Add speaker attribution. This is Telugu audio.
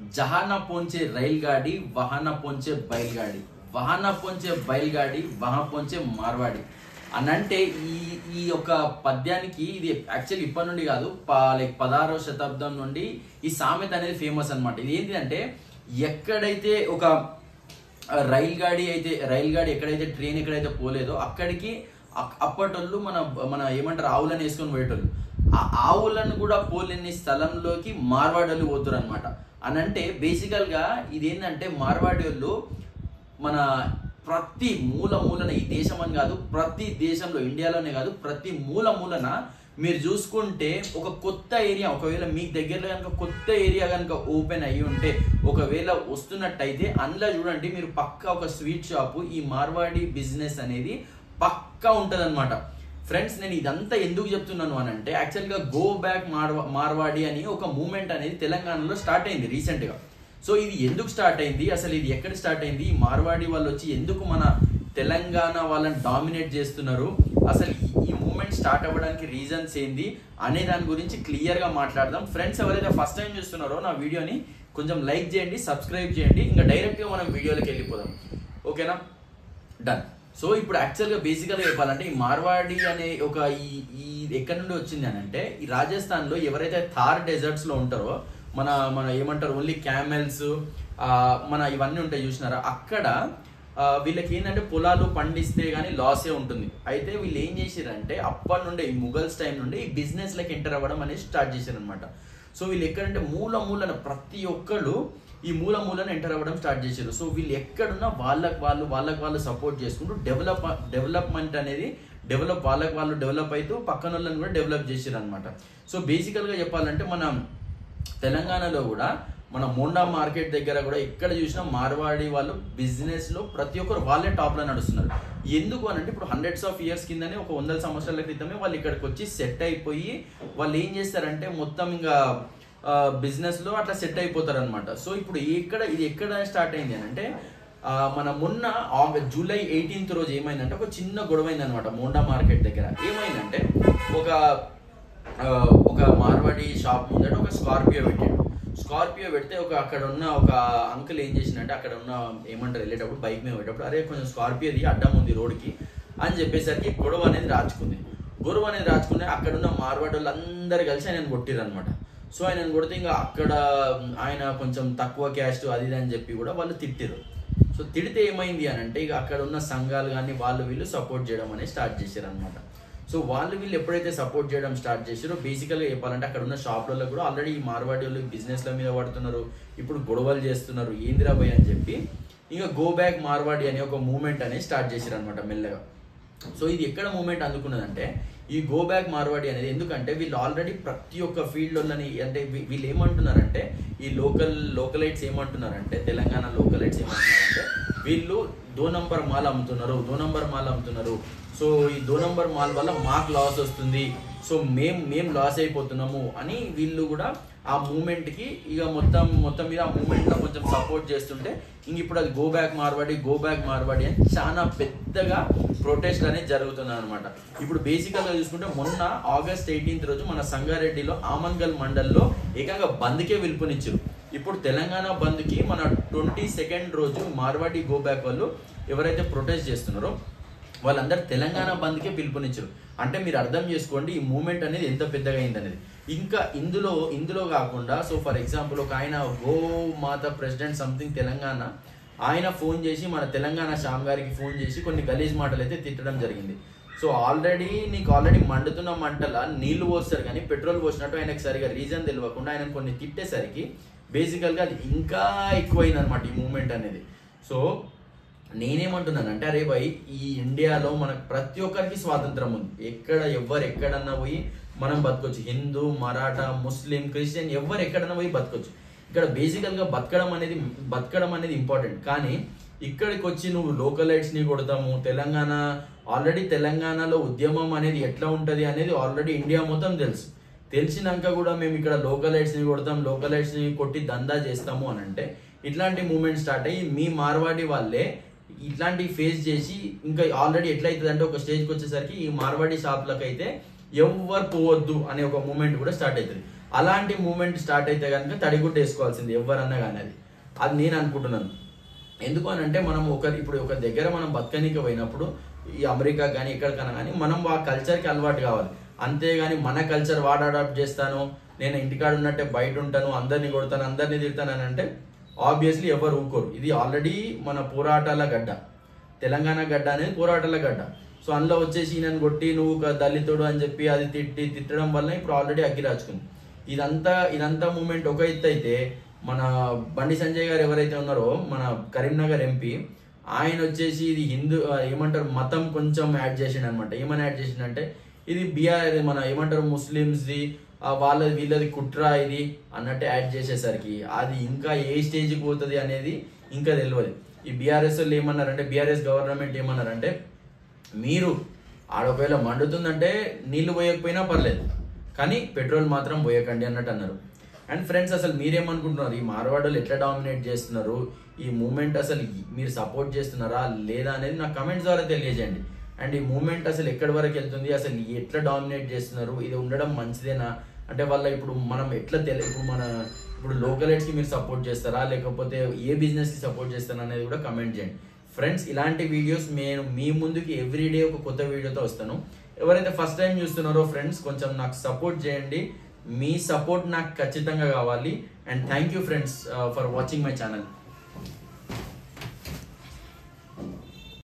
Speaker 1: जहाना पोंचे रेलगाड़ी वहाना पोंचे बैलगाड़ी वहाना पोंचे बैलगाड़ी वहां पोंचे మార్వాడి అనంటే ఈ యొక్క పద్యానికి ఇది యాక్చువల్లీ ఇప్పటి నుండి కాదు లైక్ 16వ శతాబ్దం నుండి ఈ సామెత అనేది ఫేమస్ అన్నమాట. ఇది ఏంటంటే ఎక్కడైతే ఒక రైల్గాడి ఎక్కడైతే ట్రైన్ ఎక్కడైతే పోలేదో అక్కడికి అప్పటోళ్ళు మన ఏమంటారు ఆవులను వేసుకొని పోయేటోళ్ళు. ఆ ఆవులను కూడా పోలేని స్థలంలోకి మార్వాడోళ్ళు పోతారు అనమాట. అనంటే బేసికల్ గా ఇది ఏంటంటే మార్వాడి వాళ్ళు మన ప్రతి మూలన ఈ దేశం అని కాదు, ప్రతి దేశంలో ఇండియాలోనే కాదు ప్రతి మూలన మీరు చూసుకుంటే ఒక కొత్త ఏరియా, ఒకవేళ మీకు దగ్గరలో కనుక కొత్త ఏరియా కనుక ఓపెన్ అయ్యి ఉంటే ఒకవేళ వస్తున్నట్టయితే అందులో చూడండి మీరు పక్కా ఒక స్వీట్ షాపు ఈ మార్వాడి బిజినెస్ అనేది పక్కా ఉంటుంది అనమాట. ఫ్రెండ్స్ నేను ఇదంతా ఎందుకు చెప్తున్నాను అని అంటే యాక్చువల్గా గో బ్యాక్ మార్వాడి అని ఒక మూమెంట్ అనేది తెలంగాణలో స్టార్ట్ అయింది రీసెంట్గా. సో ఇది ఎందుకు స్టార్ట్ అయింది, అసలు ఇది ఎక్కడ స్టార్ట్ అయింది, ఈ మార్వాడి వాళ్ళు వచ్చి ఎందుకు మన తెలంగాణ వాళ్ళని డామినేట్ చేస్తున్నారు, అసలు ఈ మూమెంట్ స్టార్ట్ అవ్వడానికి రీజన్స్ ఏంది అనే దాని గురించి క్లియర్గా మాట్లాడదాం. ఫ్రెండ్స్ ఎవరైతే ఫస్ట్ టైం చూస్తున్నారో నా వీడియోని కొంచెం లైక్ చేయండి, సబ్స్క్రైబ్ చేయండి. ఇంకా డైరెక్ట్గా మనం వీడియోలోకి వెళ్ళిపోదాం. ఓకేనా, డన్. సో ఇప్పుడు యాక్చువల్గా బేసికల్గా చెప్పాలంటే ఈ మార్వాడి అనే ఒక ఈ ఎక్కడి నుండి వచ్చింది అని అంటే ఈ రాజస్థాన్లో ఎవరైతే థార్ డెజర్ట్స్లో ఉంటారో మన ఏమంటారు ఓన్లీ క్యామెల్స్ మన ఇవన్నీ ఉంటాయి చూసినారా, అక్కడ వీళ్ళకి ఏంటంటే పొలాలు పండిస్తే కానీ లాసే ఉంటుంది. అయితే వీళ్ళు ఏం చేశారంటే అప్పటి నుండే ఈ ముగల్స్ టైం నుండి ఈ బిజినెస్లోకి ఎంటర్ అవ్వడం అనేది స్టార్ట్ చేశారు అనమాట. సో వీళ్ళు ఎక్కడంటే మూలన ప్రతి ఒక్కళ్ళు ఈ మూలన ఎంటర్ అవ్వడం స్టార్ట్ చేశారు. సో వీళ్ళు ఎక్కడున్నా వాళ్ళకి వాళ్ళు సపోర్ట్ చేసుకుంటూ డెవలప్మెంట్ అనేది వాళ్ళకి వాళ్ళు డెవలప్ అవుతూ పక్కన వాళ్ళని కూడా డెవలప్ చేశారు అనమాట. సో బేసికల్గా చెప్పాలంటే మన తెలంగాణలో కూడా మన మోండా మార్కెట్ దగ్గర కూడా ఎక్కడ చూసినా మార్వాడి వాళ్ళు బిజినెస్లో ప్రతి ఒక్కరు వాళ్ళే టాప్లో నడుస్తున్నారు. ఎందుకు అని అంటే ఇప్పుడు హండ్రెడ్స్ ఆఫ్ ఇయర్స్ కిందనే ఒక 100 సంవత్సరాల క్రితమే వాళ్ళు ఇక్కడికి వచ్చి సెట్ అయిపోయి వాళ్ళు ఏం చేస్తారంటే మొత్తం ఇంకా బిజినెస్లో అట్లా సెట్ అయిపోతారు అనమాట. సో ఇప్పుడు ఇది ఎక్కడ స్టార్ట్ అయింది అని అంటే మన మొన్న జూలై 18th రోజు ఏమైందంటే ఒక చిన్న గొడవ అయింది అనమాట మోండా మార్కెట్ దగ్గర. ఏమైందంటే ఒక మార్వాడి షాప్ ముందట ఒక స్కార్పియో పెడితే అక్కడ ఉన్న ఒక అంకుల్ ఏం చేసిందంటే అక్కడ ఉన్న ఏమంటారు వెళ్ళేటప్పుడు బైక్ మీద వెళ్ళేటప్పుడు అరే కొంచెం స్కార్పియోది అడ్డం ఉంది రోడ్కి అని చెప్పేసరికి గొడవ అనేది రాచుకుంది. అక్కడ ఉన్న మార్వాడి వాళ్ళు అందరు కలిసి ఆయన కొట్టిరు అనమాట. సో ఆయన కొడితే ఇంకా అక్కడ ఆయన కొంచెం తక్కువ క్యాస్ట్ అది అని చెప్పి కూడా వాళ్ళు తిట్టిరు. సో తిడితే ఏమైంది అని అంటే ఇక అక్కడ ఉన్న సంఘాలు కానీ వీళ్ళు సపోర్ట్ చేయడం అనేది స్టార్ట్ చేశారు అనమాట. సో వీళ్ళు ఎప్పుడైతే సపోర్ట్ చేయడం స్టార్ట్ చేశారో బేసికల్గా చెప్పాలంటే అక్కడ ఉన్న షాప్లలో కూడా ఆల్రెడీ ఈ మార్వాడి వాళ్ళు బిజినెస్ల మీద పడుతున్నారు, ఇప్పుడు గొడవలు చేస్తున్నారు ఏందిరా భయ్ అని చెప్పి ఇంకా గో బ్యాక్ మార్వాడి అనే ఒక మూమెంట్ అనేది స్టార్ట్ చేశారు అనమాట మెల్లగా. సో ఇది ఎక్కడ మూమెంట్ అందుకున్నదంటే ఈ గో బ్యాక్ మార్వాడి అనేది ఎందుకంటే వీళ్ళు ఆల్రెడీ ప్రతి ఒక్క ఫీల్డ్లోని అంటే వీళ్ళు ఏమంటున్నారంటే ఈ లోకలైట్స్ ఏమంటున్నారంటే తెలంగాణ లోకలైట్స్ ఏమంటున్నారంటే వీళ్ళు 2 నంబర్ మాల్ అమ్ముతున్నారు. సో ఈ 2 నంబర్ మాల్ వల్ల మాకు లాస్ వస్తుంది, సో మేము లాస్ అయిపోతున్నాము అని వీళ్ళు కూడా ఆ మూమెంట్కి ఇక మొత్తం మీద ఆ మూమెంట్లో కొంచెం సపోర్ట్ చేస్తుంటే ఇంక ఇప్పుడు అది గో బ్యాక్ మార్వాడి అని చాలా పెద్దగా ప్రొటెస్ట్ అనేది జరుగుతుంది అనమాట. ఇప్పుడు బేసికల్గా చూసుకుంటే మొన్న ఆగస్ట్ 18th రోజు మన సంగారెడ్డిలో ఆమన్గల్ మండల్లో ఏకంగా బంద్కే పిలుపునిచ్చారు. ఇప్పుడు తెలంగాణ బంద్కి మన 22nd రోజు మార్వాడి గో బ్యాక్ వాళ్ళు ఎవరైతే ప్రొటెస్ట్ చేస్తున్నారో వాళ్ళందరూ తెలంగాణ బంద్కే పిలుపునిచ్చారు. అంటే మీరు అర్థం చేసుకోండి ఈ మూమెంట్ అనేది ఎంత పెద్దగా అయింది అనేది. ఇంకా ఇందులో కాకుండా సో ఫర్ ఎగ్జాంపుల్ ఒక ఆయన గో మాత ప్రెసిడెంట్ సంథింగ్ తెలంగాణ ఆయన ఫోన్ చేసి మన తెలంగాణ శ్యామ్ గారికి ఫోన్ చేసి కొన్ని గలీజ్ మాటలు అయితే తిట్టడం జరిగింది. సో నీకు ఆల్రెడీ మండుతున్న మంటల నీళ్లు పోస్తారు కానీ పెట్రోల్ పోసినట్టు ఆయనకు సరిగా రీజన్ తెలియకుండా ఆయన కొన్ని తిట్టేసరికి బేసికల్గా అది ఇంకా ఎక్కువైంది అనమాట ఈ మూమెంట్ అనేది. సో నేనేమంటున్నానంటే అరే భయ్ ఈ ఇండియాలో మనకు ప్రతి ఒక్కరికి స్వాతంత్రం ఉంది, ఎక్కడన్నా పోయి మనం బతకొచ్చు, హిందూ మరాఠా ముస్లిం క్రిస్టియన్ ఎక్కడన్నా పోయి బతకొచ్చు. ఇక్కడ బేసికల్గా బతకడం అనేది ఇంపార్టెంట్. కానీ ఇక్కడికి వచ్చి నువ్వు లోకలైట్స్ని కొడతాము, ఆల్రెడీ తెలంగాణలో ఉద్యమం అనేది ఎట్లా ఉంటుంది అనేది ఆల్రెడీ ఇండియా మొత్తం తెలిసినాక కూడా మేము ఇక్కడ లోకలైట్స్ని కొట్టి దందా చేస్తాము అని అంటే ఇట్లాంటి మూమెంట్ స్టార్ట్ అయ్యి మీ మార్వాడి వాళ్ళే ఇట్లాంటి ఫేస్ చేసి ఇంకా ఆల్రెడీ ఎట్లయితుంది అంటే ఒక స్టేజ్కి వచ్చేసరికి ఈ మార్వాడి షాప్లకు అయితే ఎవ్వరు పోవద్దు అనే ఒక మూమెంట్ కూడా స్టార్ట్ అవుతుంది. అలాంటి మూమెంట్ స్టార్ట్ అయితే కనుక తడిగుడ్డ వేసుకోవాల్సింది ఎవరన్నా కానీ అది నేను అనుకుంటున్నాను. ఎందుకు అని అంటే మనం ఇప్పుడు ఒక దగ్గర మనం బతకనీకి పోయినప్పుడు ఈ అమెరికా కానీ ఎక్కడికైనా కానీ మనం ఆ కల్చర్కి అలవాటు కావాలి. అంతేగాని మన కల్చర్ వాడు అడాప్ట్ చేస్తాను, నేను ఇంటికాడ ఉన్నట్టే బయట ఉంటాను, అందరినీ కొడతాను, అందరినీ తిడతాను అని అంటే ఆబ్వియస్లీ ఎవరు ఊరుకోరు. ఇది ఆల్రెడీ మన పోరాటాల గడ్డ, తెలంగాణ గడ్డ అనేది పోరాటాల గడ్డ. సో అందులో వచ్చేసి నన్ను కొట్టి నువ్వు ఒక దళితుడు అని చెప్పి అది తిట్టడం వల్ల ఇప్పుడు ఆల్రెడీ అగ్గి రాచుకుంది. ఇదంతా మూమెంట్ ఒక ఎత్తు అయితే, మన బండి సంజయ్ గారు ఎవరైతే ఉన్నారో మన కరీంనగర్ ఎంపీ, ఆయన వచ్చేసి ఇది హిందూ ఏమంటారు మతం కొంచెం యాడ్ చేసిండు అనమాట. ఏమని యాడ్ చేసిండంటే ఇది బీఆర్ మన ఏమంటారు ముస్లిమ్స్ది వీళ్ళది కుట్ర ఇది అన్నట్టు యాడ్ చేసేసరికి అది ఇంకా ఏ స్టేజ్కి పోతుంది అనేది ఇంకా తెలియదు. ఈ బీఆర్ఎస్ వాళ్ళు ఏమన్నారంటే, బీఆర్ఎస్ గవర్నమెంట్ ఏమన్నారంటే, మీరు ఆడొకవేళ మండుతుందంటే నీళ్లు పోయకపోయినా పర్లేదు కానీ పెట్రోల్ మాత్రం పోయకండి అన్నట్టు అన్నారు. అండ్ ఫ్రెండ్స్, అసలు మీరేమనుకుంటున్నారు? ఈ మార్వాడోళ్ళు ఎట్లా డామినేట్ చేస్తున్నారు, ఈ మూమెంట్ అసలు మీరు సపోర్ట్ చేస్తున్నారా లేదా అనేది నాకు కమెంట్స్ ద్వారా తెలియజేయండి. అండ్ ఈ మూమెంట్ అసలు ఎక్కడి వరకు వెళ్తుంది, అసలు ఎట్లా డామినేట్ చేస్తున్నారు, ఇది ఉండడం మంచిదేనా అంటే వాళ్ళ ఇప్పుడు మనం ఎట్లా ఇప్పుడు లోకల్ ఎయిడ్స్కి మీరు సపోర్ట్ చేస్తారా లేకపోతే ఏ బిజినెస్కి సపోర్ట్ చేస్తారా అనేది కూడా కమెంట్ చేయండి. ఫ్రెండ్స్, ఇలాంటి వీడియోస్ నేను మీ ముందుకి ఎవ్రీడే ఒక కొత్త వీడియోతో వస్తాను. ఎవరైతే ఫస్ట్ టైం చూస్తున్నారో ఫ్రెండ్స్ కొంచెం నాకు సపోర్ట్ చేయండి, మీ సపోర్ట్ నాకు ఖచ్చితంగా కావాలి. And thank you friends for watching my channel.